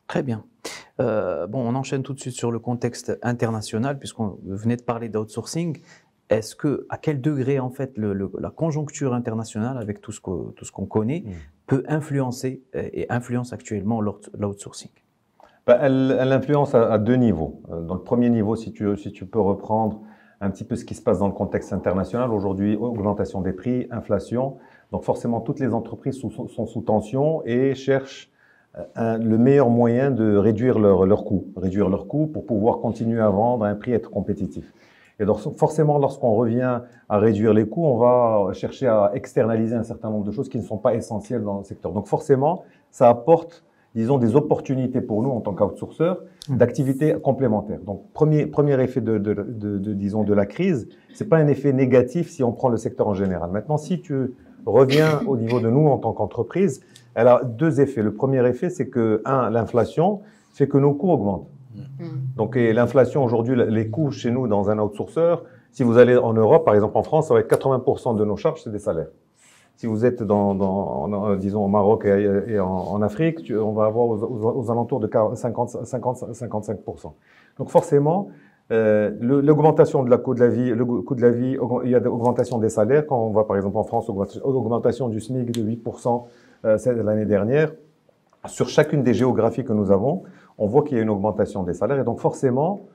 Très bien. Bon, on enchaîne tout de suite sur le contexte international, puisqu'on venait de parler d'outsourcing. À quel degré, en fait, la conjoncture internationale, avec tout ce qu'on connaît, peut influencer et influence actuellement l'outsourcing? Ben, elle influence à deux niveaux. Dans le premier niveau, si tu peux reprendre un petit peu ce qui se passe dans le contexte international, aujourd'hui, augmentation des prix, inflation. Donc forcément, toutes les entreprises sont sous tension et cherchent le meilleur moyen de réduire leurs coûts pour pouvoir continuer à vendre à un prix, être compétitif. Et donc forcément, lorsqu'on revient à réduire les coûts, on va chercher à externaliser un certain nombre de choses qui ne sont pas essentielles dans le secteur. Donc forcément, ça apporte, disons, des opportunités pour nous en tant qu'outsourceurs d'activités complémentaires. Donc premier effet disons, de la crise, c'est pas un effet négatif si on prend le secteur en général. Maintenant, si tu reviens au niveau de nous en tant qu'entreprise, elle a deux effets. Le premier effet, c'est que, l'inflation fait que nos coûts augmentent. Donc, l'inflation aujourd'hui, les coûts chez nous dans un outsourceur, si vous allez en Europe, par exemple en France, ça va être 80% de nos charges, c'est des salaires. Si vous êtes disons au Maroc et en Afrique, on va avoir aux alentours de 55%. Donc forcément, l'augmentation de coût de la vie, il y a l'augmentation des salaires. Quand on va par exemple en France, augmentation du SMIC de 8% l'année dernière. Sur chacune des géographies que nous avons, on voit qu'il y a une augmentation des salaires. Et donc forcément,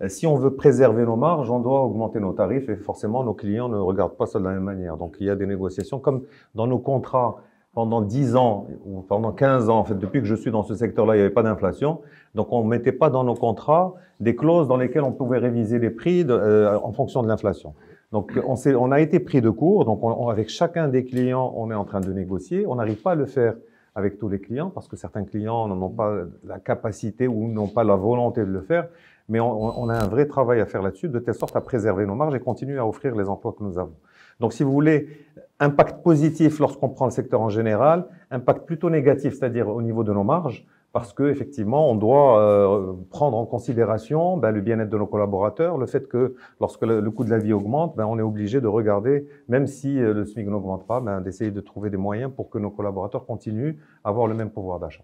si on veut préserver nos marges, on doit augmenter nos tarifs et forcément, nos clients ne regardent pas ça de la même manière. Donc, il y a des négociations comme dans nos contrats pendant 10 ans ou pendant 15 ans. En fait, depuis que je suis dans ce secteur-là, il n'y avait pas d'inflation. Donc, on ne mettait pas dans nos contrats des clauses dans lesquelles on pouvait réviser les prix en fonction de l'inflation. Donc, on a été pris de court. Donc, avec chacun des clients, on est en train de négocier. On n'arrive pas à le faire avec tous les clients parce que certains clients n'ont pas la capacité ou n'ont pas la volonté de le faire. Mais on a un vrai travail à faire là-dessus, de telle sorte à préserver nos marges et continuer à offrir les emplois que nous avons. Donc, si vous voulez, impact positif lorsqu'on prend le secteur en général, impact plutôt négatif, c'est-à-dire au niveau de nos marges, parce que effectivement, on doit prendre en considération le bien-être de nos collaborateurs, le fait que lorsque le coût de la vie augmente, on est obligé de regarder, même si le SMIC n'augmente pas, d'essayer de trouver des moyens pour que nos collaborateurs continuent à avoir le même pouvoir d'achat.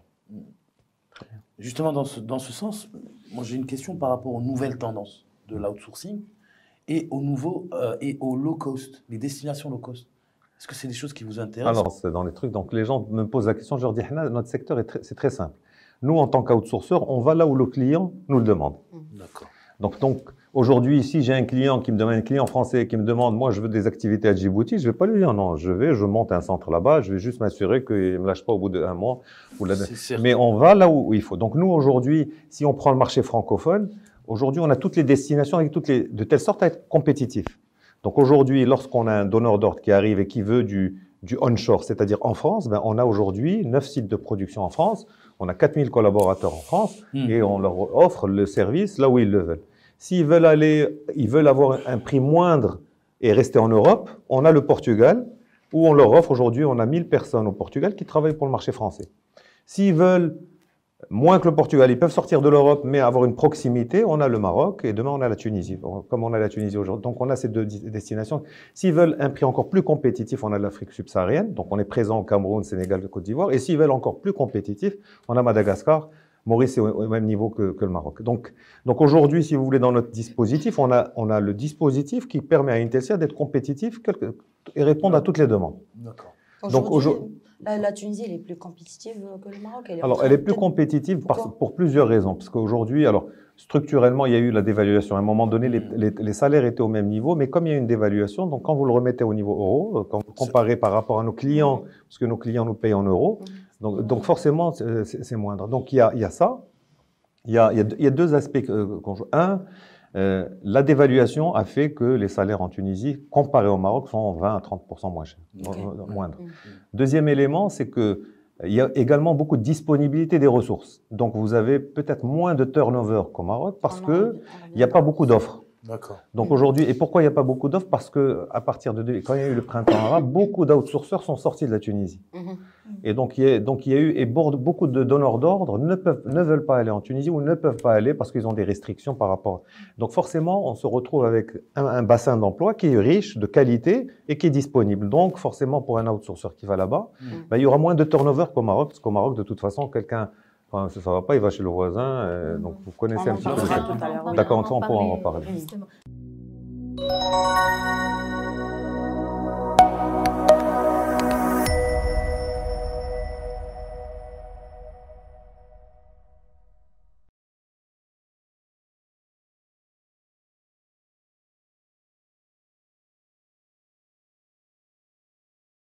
Justement, dans ce sens, moi j'ai une question par rapport aux nouvelles tendances de l'outsourcing et au low cost, les destinations low cost. Est-ce que c'est des choses qui vous intéressent? Alors, c'est dans les trucs. Donc, les gens me posent la question, je leur dis, notre secteur, c'est très simple. Nous, en tant qu'outsourceur, on va là où le client nous le demande. D'accord. Donc aujourd'hui, si j'ai un client un client français qui me demande, moi, je veux des activités à Djibouti, je vais pas lui dire non, je monte un centre là-bas, je vais juste m'assurer qu'il me lâche pas au bout d'un mois. Mais on va là où il faut. Donc nous, aujourd'hui, si on prend le marché francophone, aujourd'hui, on a toutes les destinations de telle sorte à être compétitif. Donc aujourd'hui, lorsqu'on a un donneur d'ordre qui arrive et qui veut du onshore, c'est-à-dire en France, on a aujourd'hui 9 sites de production en France, on a 4000 collaborateurs en France et on leur offre le service là où ils le veulent. S'ils veulent avoir un prix moindre et rester en Europe, on a le Portugal où on leur offre aujourd'hui, on a 1000 personnes au Portugal qui travaillent pour le marché français. S'ils veulent moins que le Portugal, ils peuvent sortir de l'Europe, mais avoir une proximité. On a le Maroc et demain, on a la Tunisie, comme on a la Tunisie aujourd'hui. Donc, on a ces deux destinations. S'ils veulent un prix encore plus compétitif, on a l'Afrique subsaharienne. Donc, on est présent au Cameroun, Sénégal, Côte d'Ivoire. Et s'ils veulent encore plus compétitif, on a Madagascar. Maurice est au même niveau que le Maroc. Donc aujourd'hui, si vous voulez, dans notre dispositif, on a le dispositif qui permet à Intelsia d'être compétitif et répondre à toutes les demandes. D'accord. Aujourd'hui, la Tunisie, elle est plus compétitive que le Maroc. Elle est plus compétitive pour plusieurs raisons. Parce qu'aujourd'hui, structurellement, il y a eu la dévaluation. À un moment donné, les salaires étaient au même niveau, mais comme il y a une dévaluation, donc quand vous le remettez au niveau euro, quand vous comparez par rapport à nos clients, parce que nos clients nous payent en euros, donc forcément, c'est moindre. Donc il y a ça. Il y a deux aspects qu'on joue. La dévaluation a fait que les salaires en Tunisie, comparés au Maroc, sont 20 à 30% moins chers, moindres. Deuxième élément, c'est qu'il y a également beaucoup de disponibilité des ressources. Donc, vous avez peut-être moins de turnover qu'au Maroc parce qu'il n'y a pas beaucoup d'offres. D'accord. Donc aujourd'hui, et pourquoi il n'y a pas beaucoup d'offres? Parce que à partir quand il y a eu le printemps arabe, beaucoup d'outsourceurs sont sortis de la Tunisie. Et donc il y a eu beaucoup de donneurs d'ordre ne veulent pas aller en Tunisie ou ne peuvent pas aller parce qu'ils ont des restrictions par rapport. Donc forcément, on se retrouve avec un bassin d'emploi qui est riche, de qualité et qui est disponible. Donc forcément, pour un outsourceur qui va là-bas, il y aura moins de turnover qu'au Maroc, parce qu'au Maroc, de toute façon, quelqu'un Enfin, ça ne va pas, il va chez le voisin. Donc, vous connaissez un petit peu le parlera secteur. tout à l'heure. D'accord, on pourra en reparler. Justement.